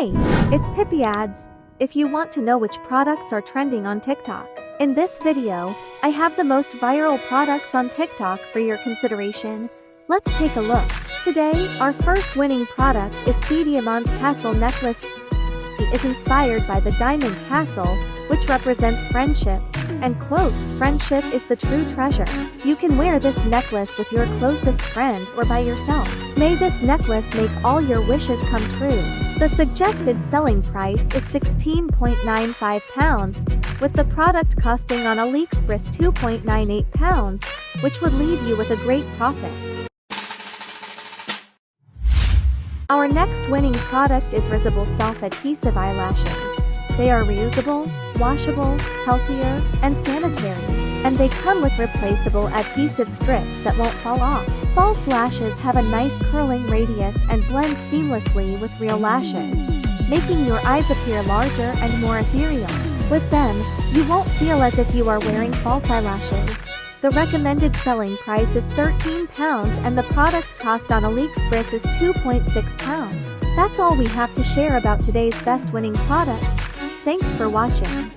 Hey, it's Pipiads. If you want to know which products are trending on TikTok, in this video, I have the most viral products on TikTok for your consideration. Let's take a look. Today, our first winning product is the Diamond Castle necklace. It is inspired by the Diamond Castle, which represents friendship, and quotes, "Friendship is the true treasure." You can wear this necklace with your closest friends or by yourself. May this necklace make all your wishes come true. The suggested selling price is £16.95, with the product costing on AliExpress £2.98, which would leave you with a great profit. Our next winning product is Risible Self-Adhesive Eyelashes. They are reusable, washable, healthier, and sanitary, and they come with replaceable adhesive strips that won't fall off. False lashes have a nice curling radius and blend seamlessly with real lashes, making your eyes appear larger and more ethereal. With them, you won't feel as if you are wearing false eyelashes. The recommended selling price is £13 and the product cost on AliExpress is £2.6. That's all we have to share about today's best winning products. Thanks for watching.